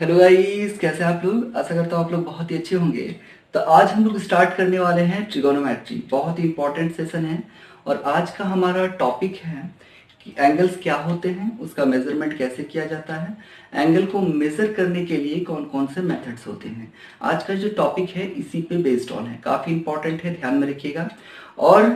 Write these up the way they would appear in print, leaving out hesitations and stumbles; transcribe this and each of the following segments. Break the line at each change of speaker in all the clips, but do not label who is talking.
Hello guys, कैसे हैं आप लोग। आशा करता हूँ आप लोग बहुत ही अच्छे होंगे। तो आज हम लोग स्टार्ट करने वाले हैं ट्रिगोनोमेट्री। बहुत ही इंपॉर्टेंट सेशन है और आज का हमारा टॉपिक है कि एंगल्स क्या होते हैं, उसका मेजरमेंट कैसे किया जाता है, एंगल को मेजर करने के लिए कौन कौन से मेथड्स होते हैं। आज का जो टॉपिक है इसी पे बेस्ड ऑन है, काफ़ी इंपॉर्टेंट है, ध्यान में रखिएगा और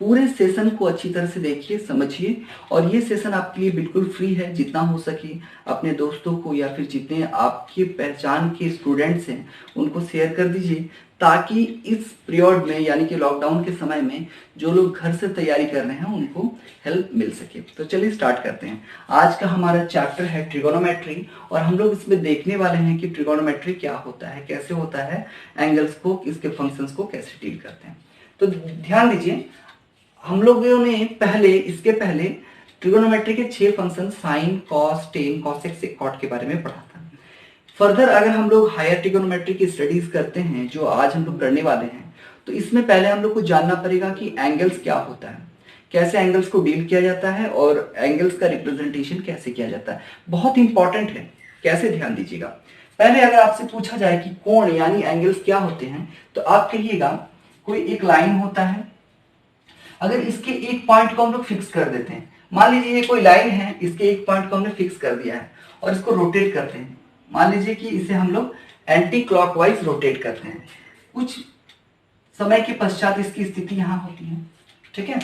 पूरे सेशन को अच्छी तरह से देखिए, समझिए। और ये सेशन आपके लिए बिल्कुल फ्री है, जितना हो सके अपने दोस्तों को या फिर जितने आपके पहचान के स्टूडेंट्स हैं उनको शेयर कर दीजिए, ताकि इस पीरियड में यानी कि लॉकडाउन के समय में जो लोग घर से तैयारी कर रहे हैं उनको हेल्प मिल सके। तो चलिए स्टार्ट करते हैं। आज का हमारा चैप्टर है ट्रिगोनोमेट्री और हम लोग इसमें देखने वाले हैं कि ट्रिगोनोमेट्री क्या होता है, कैसे होता है, एंगल्स को, इसके फंक्शंस को कैसे डील करते हैं। तो ध्यान दीजिए, हम लोगों ने इसके पहले ट्रिगोनोमेट्री के 6 function sine, cos, ten, cosec, सेकॉट के बारे में पढ़ा था। फर्दर अगर हम लोग हायर ट्रिगोनोमेट्री की स्टडीज करते हैं, जो आज हम लोग करने वाले हैं, तो इसमें पहले हम लोग को जानना पड़ेगा कि एंगल्स क्या होता है, कैसे एंगल्स को डील किया जाता है और एंगल्स का रिप्रेजेंटेशन कैसे किया जाता है। बहुत इंपॉर्टेंट है, कैसे, ध्यान दीजिएगा। पहले अगर आपसे पूछा जाए कि कोण यानी एंगल्स क्या होते हैं, तो आप कहिएगा कोई एक लाइन होता है, अगर इसके एक पॉइंट को हम लोग फिक्स कर देते हैं, मान लीजिए ये कोई लाइन है, इसके एक पॉइंट को हमने फिक्स कर दिया है और इसको रोटेट करते हैं। मान लीजिए कि इसे हम लोग एंटी क्लॉकवाइज रोटेट करते हैं। कुछ समय के पश्चात इसकी स्थिति यहां होती है, ठीक है,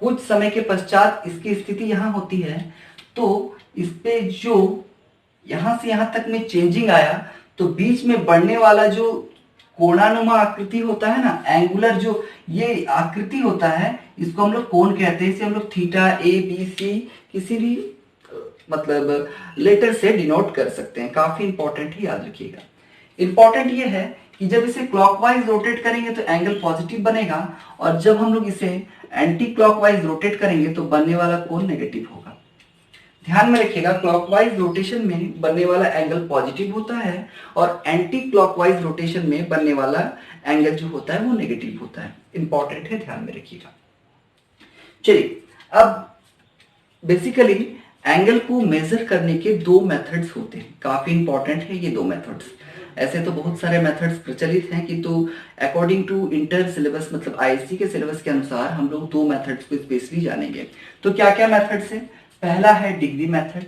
कुछ समय के पश्चात इसकी स्थिति यहां होती है। तो इस पे जो यहां से यहां तक में चेंजिंग आया, तो बीच में बढ़ने वाला जो कोणानुमा आकृति होता है ना, एंगुलर जो ये आकृति होता है, इसको हम लोग कोण कहते हैं। इसे हम लोग थीटा, ए, बी, सी किसी भी मतलब लेटर से डिनोट कर सकते हैं। काफी इंपॉर्टेंट है, याद रखिएगा। इंपॉर्टेंट ये है कि जब इसे क्लॉकवाइज रोटेट करेंगे तो एंगल पॉजिटिव बनेगा और जब हम लोग इसे एंटी क्लॉकवाइज रोटेट करेंगे तो बनने वाला कोण नेगेटिव होगा। ध्यान में रखिएगा, क्लॉकवाइज रोटेशन में बनने वाला एंगल पॉजिटिव होता है और एंटी क्लॉकवाइज रोटेशन में बनने वाला एंगल जो होता है वो नेगेटिव होता है। इंपॉर्टेंट है, ध्यान में रखिएगा। चलिए, अब बेसिकली एंगल को मेजर करने के 2 मेथड्स होते हैं। काफी इंपॉर्टेंट है ये 2 मेथड्स। ऐसे तो बहुत सारे मेथड्स प्रचलित हैं, किंतु अकॉर्डिंग टू इंटर सिलेबस मतलब आईएससी के सिलेबस के अनुसार हम लोग 2 मेथड्स को स्पेशली जानेंगे। तो क्या क्या मेथड्स है? पहला है डिग्री मेथड,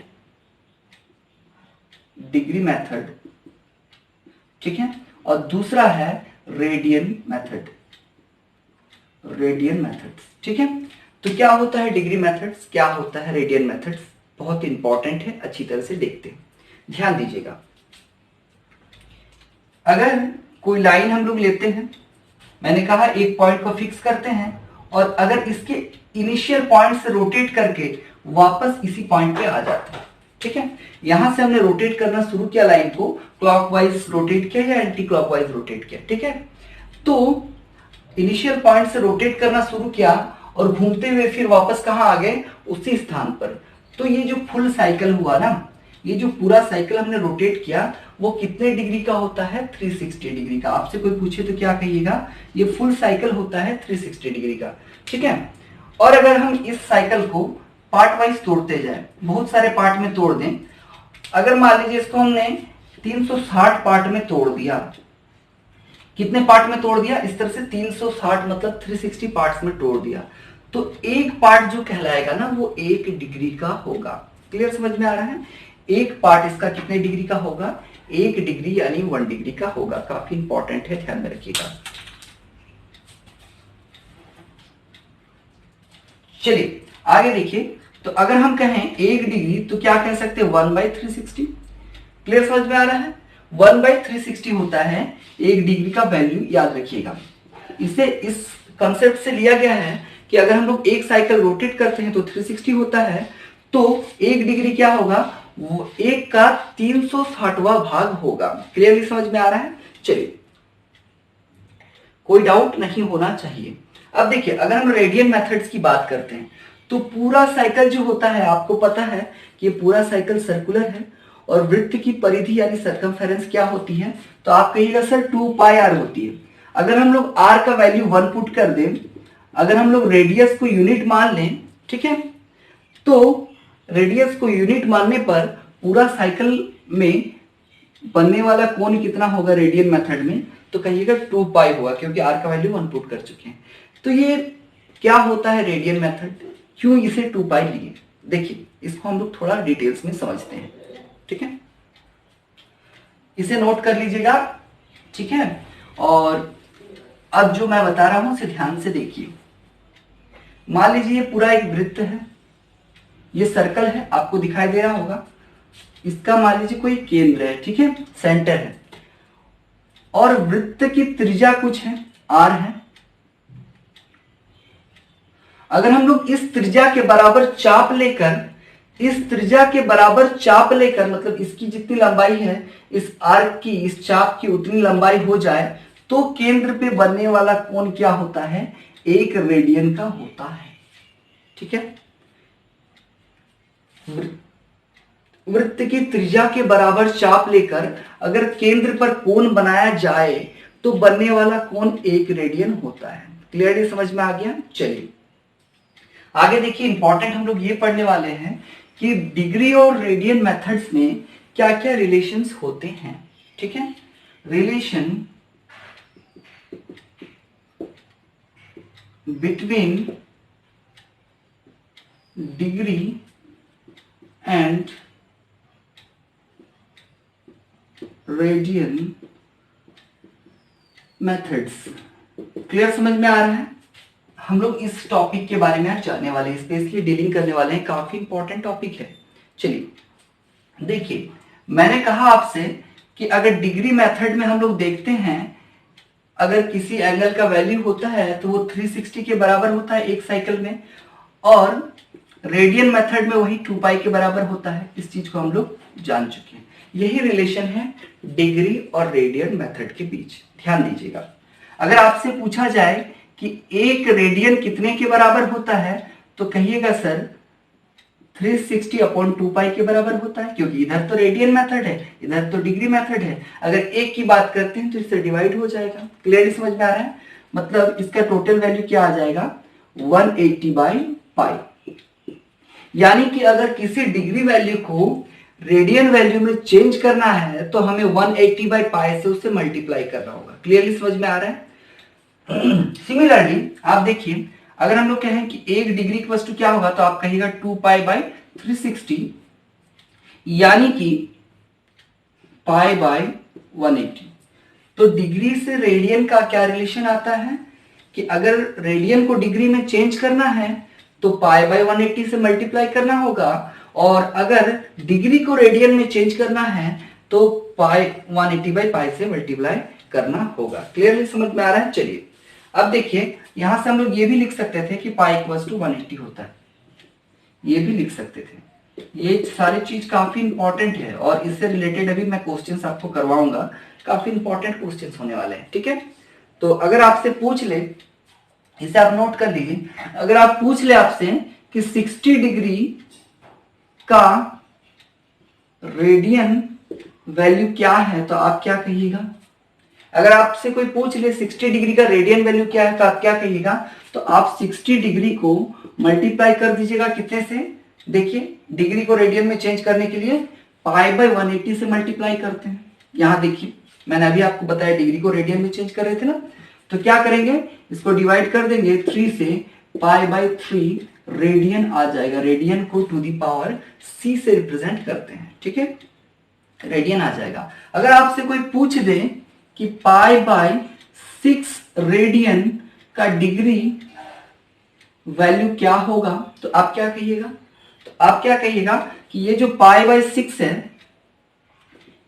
ठीक है, और दूसरा है रेडियन मेथड, ठीक है। तो क्या होता है डिग्री मेथड्स, क्या होता है रेडियन मेथड्स, बहुत इंपॉर्टेंट है, अच्छी तरह से देखते हैं, ध्यान दीजिएगा। अगर कोई लाइन हम लोग लेते हैं, मैंने कहा एक पॉइंट को फिक्स करते हैं और अगर इसके इनिशियल पॉइंट से रोटेट करके वापस इसी पॉइंट पे आ जाते हैं, ठीक है। यहां से हमने रोटेट करना शुरू किया, लाइन को क्लॉकवाइज रोटेट किया या एंटी क्लॉकवाइज रोटेट किया, ठीक है। तो इनिशियल पॉइंट से रोटेट करना शुरू किया और घूमते हुए फिर वापस कहां आ गए, उसी स्थान पर। तो ये जो फुल साइकिल हुआ ना, ये जो पूरा साइकिल हमने रोटेट किया वो कितने डिग्री का होता है? 360 डिग्री का। आपसे कोई पूछे तो क्या कहिएगा? ये फुल साइकिल होता है 360 डिग्री का, ठीक है। और अगर हम इस साइकिल को पार्ट वाइज तोड़ते जाए, बहुत सारे पार्ट में तोड़ दें, अगर मान लीजिए इसको हमने 360 पार्ट में तोड़ दिया, कितने पार्ट में तोड़ दिया? इस तरह से 360 मतलब 360 पार्ट्स में तोड़ दिया, तो एक पार्ट जो कहलाएगा ना वो 1 डिग्री का होगा। क्लियर, समझ में आ रहा है? एक पार्ट इसका कितने डिग्री का होगा? 1 डिग्री यानी 1 डिग्री का होगा। काफी इंपॉर्टेंट है, ध्यान में रखिएगा। चलिए आगे देखिए, तो अगर हम कहें 1 डिग्री तो क्या कह सकते हैं? 1/360। क्लियर, समझ में आ रहा है? 1/360 होता है 1 डिग्री का वैल्यू, याद रखिएगा। इसे इस कंसेप्ट से लिया गया है कि अगर हम लोग एक साइकिल रोटेट करते हैं तो 360 होता है, तो 1 डिग्री क्या होगा? वो 1 का 360वां भाग होगा। क्लियरली समझ में आ रहा है? चलिए, कोई डाउट नहीं होना चाहिए। अब देखिए, अगर हम रेडियन मेथड्स की बात करते हैं तो पूरा साइकिल जो होता है, आपको पता है कि ये पूरा साइकिल सर्कुलर है और वृत्त की परिधि यानी सर्कमफेरेंस क्या होती है? तो आप कहिएगा सर 2πr होती है। अगर हम लोग r का वैल्यू 1 पुट कर दें, अगर हम लोग रेडियस को यूनिट मान लें, ठीक है, तो रेडियस को यूनिट मानने पर पूरा साइकिल में बनने वाला कोण कितना होगा रेडियन मेथड में, तो कहिएगा 2 पाई होगा, क्योंकि आर का वैल्यू 1 पुट कर चुके हैं। तो ये क्या होता है रेडियन मेथड, क्यों इसे 2 पाई लिए, देखिए इसको हम लोग थोड़ा डिटेल्स में समझते हैं, ठीक है। इसे नोट कर लीजिएगा, ठीक है। और अब जो मैं बता रहा हूं उसे ध्यान से देखिए। मान लीजिए पूरा एक वृत्त है, ये सर्कल है, आपको दिखाई दे रहा होगा, इसका मान लीजिए कोई केंद्र है, ठीक है, सेंटर है, और वृत्त की त्रिज्या कुछ है, आर है। अगर हम लोग इस त्रिज्या के बराबर चाप लेकर, इस त्रिज्या के बराबर चाप लेकर, मतलब इसकी जितनी लंबाई है इस आर्क की, इस चाप की उतनी लंबाई हो जाए, तो केंद्र पे बनने वाला कोण क्या होता है, 1 रेडियन का होता है, ठीक है। वृत्त की त्रिज्या के बराबर चाप लेकर अगर केंद्र पर कोण बनाया जाए तो बनने वाला कोण 1 रेडियन होता है। क्लियरली समझ में आ गया। चलिए आगे देखिए, इंपॉर्टेंट हम लोग ये पढ़ने वाले हैं कि डिग्री और रेडियन मेथड्स में क्या क्या रिलेशंस होते हैं, ठीक है। Relation between degree and radian methods. Clear समझ में आ रहा है। हम लोग इस टॉपिक के बारे में आज जानने वाले हैं, स्पेशली डीलिंग करने वाले हैं, काफी इंपॉर्टेंट टॉपिक है। चलिए देखिए, मैंने कहा आपसे कि अगर डिग्री मेथड में हम लोग देखते हैं, अगर किसी एंगल का वैल्यू होता है तो वो 360 के बराबर होता है एक साइकिल में, और रेडियन मेथड में वही 2 पाई के बराबर होता है। इस चीज को हम लोग जान चुके हैं। यही रिलेशन है डिग्री और रेडियन मेथड के बीच। ध्यान दीजिएगा, अगर आपसे पूछा जाए कि 1 रेडियन कितने के बराबर होता है, तो कहिएगा सर 360 अपॉन 2 पाई के बराबर होता है, क्योंकि इधर तो रेडियन मेथड है, इधर तो डिग्री मेथड है। अगर 1 की बात करते हैं तो इससे डिवाइड हो जाएगा। क्लियरली समझ में आ रहा है। मतलब इसका टोटल वैल्यू क्या आ जाएगा, 180 बाई पाई। यानी कि अगर किसी डिग्री वैल्यू को रेडियन वैल्यू में चेंज करना है तो हमें 180 बाई पाई से उससे मल्टीप्लाई करना होगा। क्लियरली समझ में आ रहा है। सिमिलरली आप देखिए, अगर हम लोग कहें कि 1 डिग्री की वस्तु क्या होगा, तो आप कहिएगा 2 पाई बाई 360, यानी कि पाई बाई 180। तो डिग्री से रेडियन का क्या रिलेशन आता है कि अगर रेडियन को डिग्री में चेंज करना है तो पाई बाई 180 से मल्टीप्लाई करना होगा, और अगर डिग्री को रेडियन में चेंज करना है तो पाई 180 बाई पाई से मल्टीप्लाई करना होगा। क्लियरली समझ में आ रहा है। चलिए अब देखिए, यहां से हम लोग ये भी लिख सकते थे कि पाई इक्वल टू 180 होता है, ये भी लिख सकते थे। ये सारी चीज काफी इंपॉर्टेंट है और इससे रिलेटेड अभी मैं क्वेश्चंस आपको करवाऊंगा। काफी इंपॉर्टेंट क्वेश्चंस होने वाले हैं, ठीक है। तो अगर आपसे पूछ ले, इसे आप नोट कर लीजिए, अगर आप पूछ ले आपसे कि 60 डिग्री का रेडियन वैल्यू क्या है, तो आप क्या कहिएगा। अगर आपसे कोई पूछ ले 60 डिग्री का रेडियन वैल्यू क्या है, तो आप क्या कहिएगा। तो आप 60 डिग्री को मल्टीप्लाई कर दीजिएगा कितने से, देखिए डिग्री को रेडियन में चेंज करने के लिए पाई बाई 180 से मल्टीप्लाई करते हैं। यहां देखिए, मैंने अभी आपको बताया डिग्री को रेडियन में चेंज कर रहे थे ना, तो क्या करेंगे, इसको डिवाइड कर देंगे 3 से, पाई बाई 3 रेडियन आ जाएगा। रेडियन को टू दी पावर c से रिप्रेजेंट करते हैं, ठीक है, रेडियन आ जाएगा। अगर आपसे कोई पूछ दे कि पाई बाई 6 रेडियन का डिग्री वैल्यू क्या होगा, तो आप क्या कहिएगा। तो आप क्या कहिएगा कि ये जो पाई बाई 6 है,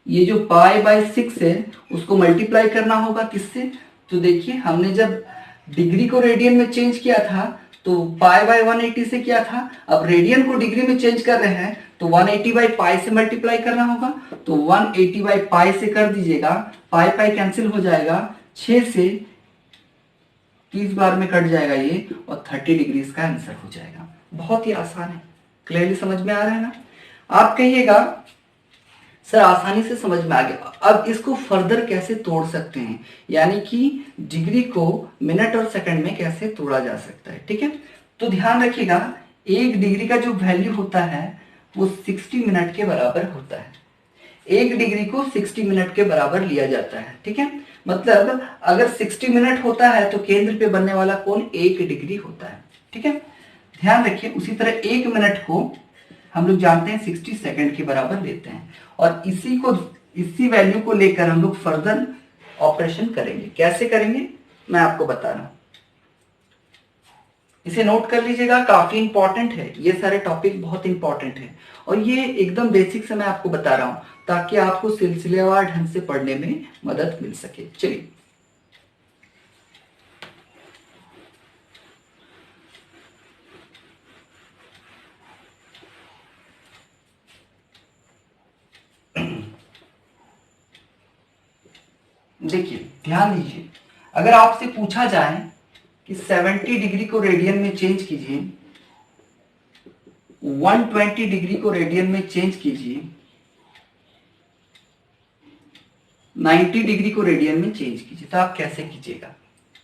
ये जो पाई बाई 6 है उसको मल्टीप्लाई करना होगा किससे। तो देखिए, हमने जब डिग्री को रेडियन में चेंज किया था तो पाई बाई 180 से किया था, अब रेडियन को डिग्री में चेंज कर रहे हैं तो 180 बाई पाई से मल्टीप्लाई करना होगा। तो 180 बाई पाई से कर दीजिएगा, पाई पाई कैंसिल हो जाएगा, 6 से 30 बार में कट जाएगा ये, और 30 डिग्री इसका आंसर हो जाएगा। बहुत ही आसान है। क्लियरली समझ में आ रहा है ना। आप कहिएगा सर आसानी से समझ में आ गया, अब इसको फर्दर कैसे तोड़ सकते हैं, यानी कि डिग्री को मिनट और सेकंड में कैसे तोड़ा जा सकता है, ठीक है। तो ध्यान रखिएगा, 1 डिग्री का जो वैल्यू होता है वो 60 मिनट के बराबर होता है। 1 डिग्री को 60 मिनट के बराबर लिया जाता है। ठीक है, मतलब अगर 60 मिनट होता है तो केंद्र पे बनने वाला कोण 1 डिग्री होता है। ठीक है, ध्यान रखिए। उसी तरह 1 मिनट को हम लोग जानते हैं 60 सेकंड के बराबर लेते हैं, और इसी वैल्यू को लेकर हम लोग फर्दर ऑपरेशन करेंगे। कैसे करेंगे मैं आपको बता रहा हूं, इसे नोट कर लीजिएगा, काफी इंपॉर्टेंट है। ये सारे टॉपिक बहुत इंपॉर्टेंट है और ये एकदम बेसिक से मैं आपको बता रहा हूं ताकि आपको सिलसिलेवार ढंग से पढ़ने में मदद मिल सके। चलिए, देखिए ध्यान दीजिए, अगर आपसे पूछा जाए कि 70 डिग्री को रेडियन में चेंज कीजिए, 120 डिग्री को रेडियन में चेंज कीजिए, 90 डिग्री को रेडियन में चेंज कीजिए, तो आप कैसे कीजिएगा?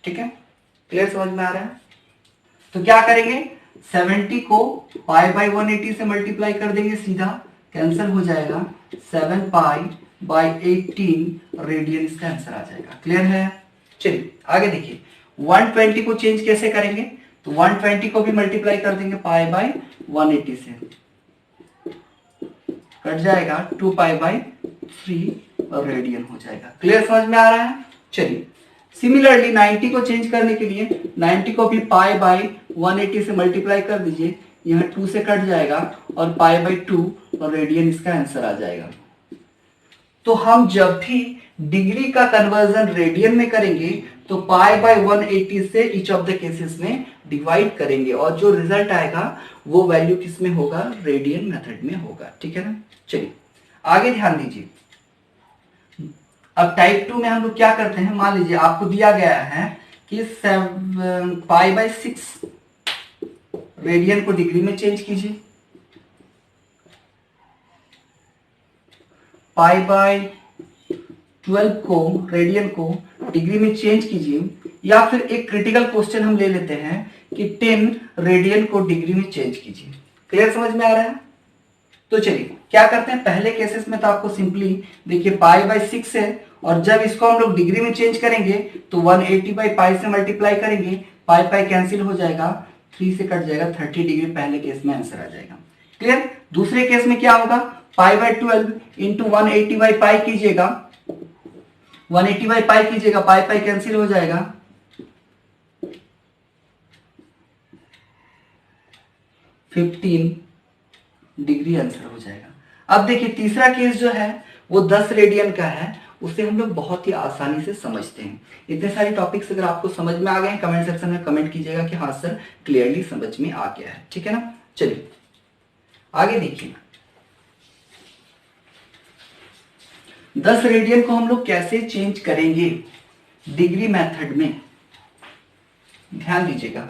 ठीक है, क्लियर, समझ में आ रहा है? तो क्या करेंगे, 70 को पाई बाई 180 से मल्टीप्लाई कर देंगे, सीधा कैंसिल हो जाएगा, 7 पाई बाई 18 रेडियन इसका आंसर आ जाएगा। क्लियर है? चलिए आगे देखिए, 120 को चेंज कैसे करेंगे, तो 120 को भी मल्टीप्लाई कर देंगे पाई बाई 180 से, कट जाएगा 2 पाई बाई 3 और रेडियन हो जाएगा। क्लियर, समझ में आ रहा है? चलिए, सिमिलरली 90 को चेंज करने के लिए 90 को भी पाई बाई 180 से मल्टीप्लाई कर दीजिए, यहाँ 2 से कट जाएगा और पाई बाई 2 और रेडियन इसका आंसर आ जाएगा। तो हम जब भी डिग्री का कन्वर्जन रेडियन में करेंगे तो पाई बाई 180 से ईच ऑफ द केसेस में डिवाइड करेंगे और जो रिजल्ट आएगा वो वैल्यू किस में होगा, रेडियन मेथड में होगा। ठीक है ना? चलिए आगे ध्यान दीजिए। अब टाइप 2 में हम लोग क्या करते हैं, मान लीजिए आपको दिया गया है कि पाई बाई 6 रेडियन को डिग्री में चेंज कीजिए, पाई बाई 12 को रेडियन को डिग्री में चेंज कीजिए, या फिर एक क्रिटिकल क्वेश्चन हम ले लेते हैं कि 10 रेडियन को डिग्री में चेंज कीजिए। क्लियर, समझ में आ रहा है? तो चलिए क्या करते हैं, पहले केसेस में तो आपको सिंपली देखिए पाई बाई 6 है और जब इसको हम लोग डिग्री में चेंज करेंगे तो 180 बाई पाई से मल्टीप्लाई करेंगे, पाई पाई कैंसिल हो जाएगा, 3 से कट जाएगा, 30 डिग्री पहले केस में आंसर आ जाएगा। क्लियर? दूसरे केस में क्या होगा, pi by 12 into 180 by pi कीजिएगा, 180 बाई पाई कीजिएगा, पाई पाई कैंसिल हो जाएगा, 15 डिग्री आंसर हो जाएगा। अब देखिए तीसरा केस जो है वो 10 रेडियन का है, उसे हम लोग बहुत ही आसानी से समझते हैं। इतने सारे टॉपिक्स अगर आपको समझ में आ गए हैं, कमेंट सेक्शन में कमेंट कीजिएगा कि हाँ सर क्लियरली समझ में आ गया है। ठीक है ना? चलिए आगे देखिए, 10 रेडियन को हम लोग कैसे चेंज करेंगे डिग्री मेथड में, ध्यान दीजिएगा।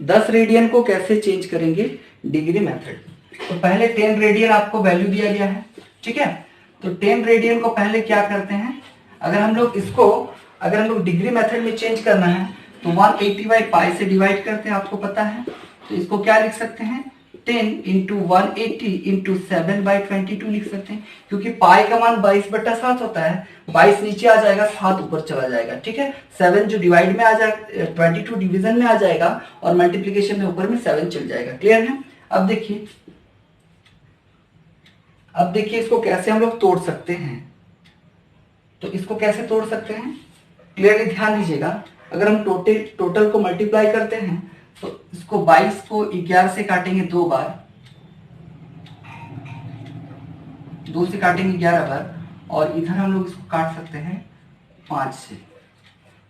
10 रेडियन को कैसे चेंज करेंगे डिग्री मेथड, तो पहले 10 रेडियन आपको वैल्यू दिया गया है। ठीक है, तो 10 रेडियन को पहले क्या करते हैं, अगर हम लोग डिग्री मेथड में चेंज करना है तो 180 बाई पाई से डिवाइड करते हैं, आपको पता है। तो इसको क्या लिख सकते हैं, 10 इंटू 180 इंटू 7 बाई 22 लिख सकते हैं, क्योंकि पाई का मान 22/7 होता है, 22 नीचे आ जाएगा, 7 ऊपर चला जाएगा। ठीक है, 7 जो डिवाइड में आ जाएगा, 22 डिवीजन में आ जाएगा और मल्टीप्लीकेशन में ऊपर में 7 चल जाएगा। क्लियर है? अब देखिए इसको कैसे हम लोग तोड़ सकते हैं, तो इसको कैसे तोड़ सकते हैं क्लियरली ध्यान दीजिएगा। अगर हम टोटल को मल्टीप्लाई करते हैं तो इसको 22 को 11 से काटेंगे 2 बार, 2 से काटेंगे 11 बार, और इधर हम लोग इसको काट सकते हैं 5 से।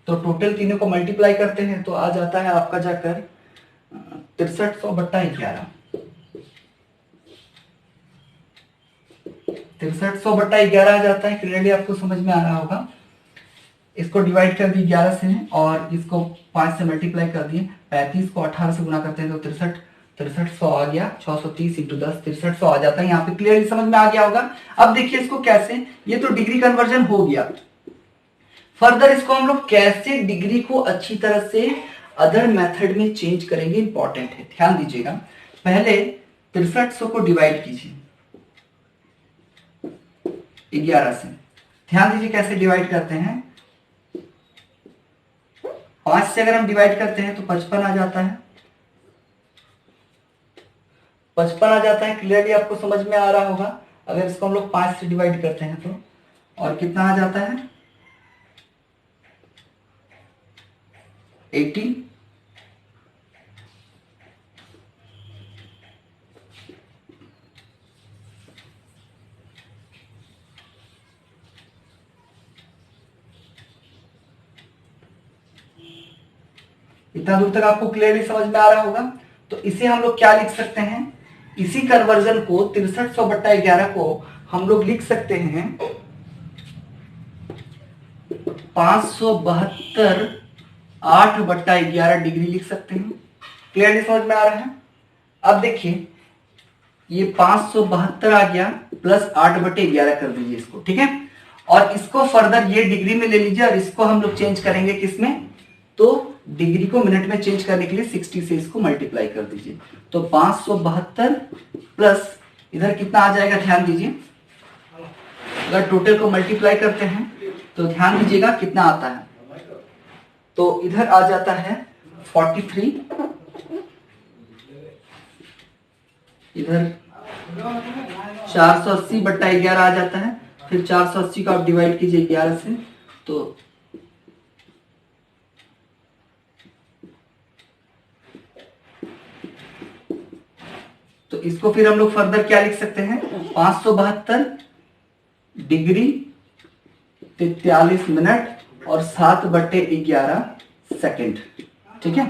तो टोटल तीनों को मल्टीप्लाई करते हैं तो आ जाता है आपका जाकर 6300/11, 6300/11 आ जाता है। क्लियरली आपको समझ में आ रहा होगा। इसको डिवाइड कर दिए 11 से और इसको 5 से मल्टीप्लाई कर दिए, 35 को 18 से गुना करते हैं तो 6300 आ गया, 630 इंटू 10 6300 आ जाता है। यहाँ पे क्लियरली समझ में आ गया होगा। अब देखिए इसको कैसे, ये तो डिग्री कन्वर्जन हो गया, फर्दर इसको हम लोग कैसे डिग्री को अच्छी तरह से अदर मेथड में चेंज करेंगे, इंपॉर्टेंट है, ध्यान दीजिएगा। पहले 6300 को डिवाइड कीजिए, 11 से। ध्यान दीजिए कैसे डिवाइड करते हैं। 5 से अगर हम डिवाइड करते हैं तो 55 आ जाता है, 55 आ जाता है। क्लियरली आपको समझ में आ रहा होगा। अगर इसको हम लोग 5 से डिवाइड करते हैं तो, और कितना आ जाता है 80। इतना दूर तक आपको क्लियरली समझ में आ रहा होगा। तो इसे हम लोग क्या लिख सकते हैं, इसी कन्वर्जन को 6300/11 को हम लोग लिख सकते हैं 572 8/11 डिग्री लिख सकते हैं। क्लियरली समझ में आ रहा है। अब देखिए ये 572 आ गया प्लस 8/11 कर दीजिए इसको, ठीक है। और इसको फर्दर ये डिग्री में ले लीजिए और इसको हम लोग चेंज करेंगे किसमें, तो डिग्री को मिनट में चेंज करने के लिए 60 से इसको मल्टीप्लाई कर दीजिए। तो 572 प्लस इधर कितना आ जाएगा, ध्यान दीजिए। अगर टोटल को मल्टीप्लाई करते हैं तो ध्यान दीजिएगा कितना आता है। तो इधर आ जाता है 43, इधर 480/11 आ जाता है। फिर 480 को आप डिवाइड कीजिए 11 से, तो इसको फिर हम लोग फर्दर क्या लिख सकते हैं, 572 डिग्री 43 मिनट और 7/11 सेकेंड, ठीक है।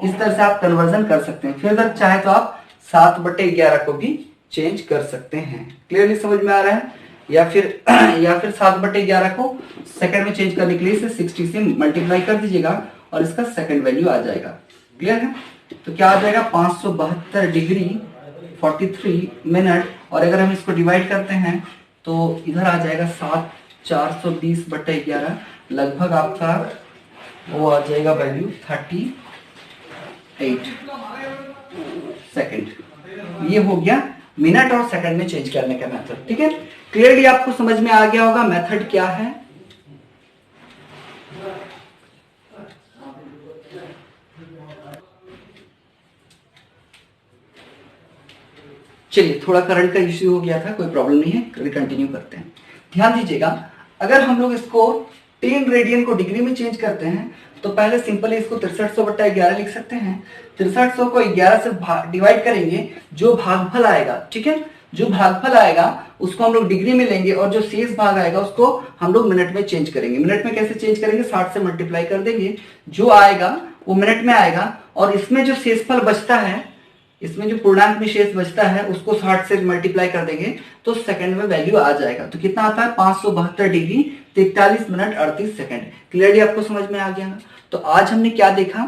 इस तरह से आप कन्वर्जन कर सकते हैं। फिर अगर चाहे तो आप 7/11 को भी चेंज कर सकते हैं। क्लियरली समझ में आ रहा है। या फिर 7/11 को सेकंड में चेंज करने के लिए इसे 60 से मल्टीप्लाई कर दीजिएगा और इसका सेकंड वैल्यू आ जाएगा। क्लियर है। तो क्या आ जाएगा 572 डिग्री 43 मिनट, और अगर हम इसको डिवाइड करते हैं तो इधर आ जाएगा 420/11, लगभग आपका वो आ जाएगा वैल्यू 38 सेकंड। ये हो गया मिनट और सेकंड में चेंज करने का मेथड, ठीक है। क्लियरली आपको समझ में आ गया होगा मेथड क्या है। चलिए, थोड़ा करंट का इश्यू हो गया था, कोई प्रॉब्लम नहीं है, कंटिन्यू करते हैं। ध्यान दीजिएगा, अगर हम लोग इसको 10 रेडियन को डिग्री में चेंज करते हैं तो पहले सिंपली इसको 6300/11 लिख सकते हैं। 6300 को 11 से डिवाइड करेंगे, जो भागफल आएगा, ठीक है, जो भागफल आएगा उसको हम लोग डिग्री में लेंगे और जो शेष भाग आएगा उसको हम लोग मिनट में चेंज करेंगे। मिनट में कैसे चेंज करेंगे, 60 से मल्टीप्लाई कर देंगे, जो आएगा वो मिनट में आएगा। और इसमें जो शेषफल बचता है, इसमें जो पूर्णांक में शेष बचता है उसको 60 से मल्टीप्लाई कर देंगे तो सेकंड में वैल्यू आ जाएगा। तो कितना आता है 572 डिग्री 43 मिनट 38 सेकंड। क्लियरली आपको समझ में आ गया। तो आज हमने क्या देखा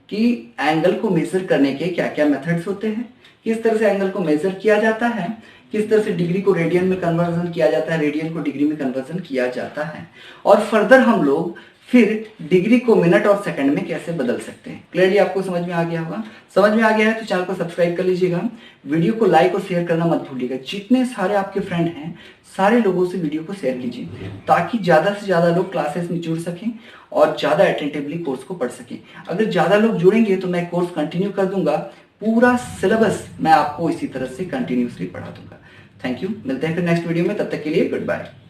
कि एंगल को मेजर करने के क्या क्या मेथड्स होते हैं, किस तरह से एंगल को मेजर किया जाता है, किस तरह से डिग्री को रेडियन में कन्वर्जन किया जाता है, रेडियन को डिग्री में कन्वर्जन किया जाता है, और फर्दर हम लोग फिर डिग्री को मिनट और सेकंड में कैसे बदल सकते हैं। क्लियरली आपको समझ में आ गया होगा। समझ में आ गया है तो चैनल को सब्सक्राइब कर लीजिएगा, वीडियो को लाइक और शेयर करना मत भूलिएगा। जितने सारे आपके फ्रेंड हैं सारे लोगों से वीडियो को शेयर कीजिए ताकि ज़्यादा से ज़्यादा लोग क्लासेस में जुड़ सकें और ज़्यादा अटेंटिवली कोर्स को पढ़ सकें। अगर ज़्यादा लोग जुड़ेंगे तो मैं कोर्स कंटिन्यू कर दूंगा, पूरा सिलेबस मैं आपको इसी तरह से कंटिन्यूसली पढ़ा दूंगा। थैंक यू, मिलते हैं फिर नेक्स्ट वीडियो में, तब तक के लिए गुड बाय।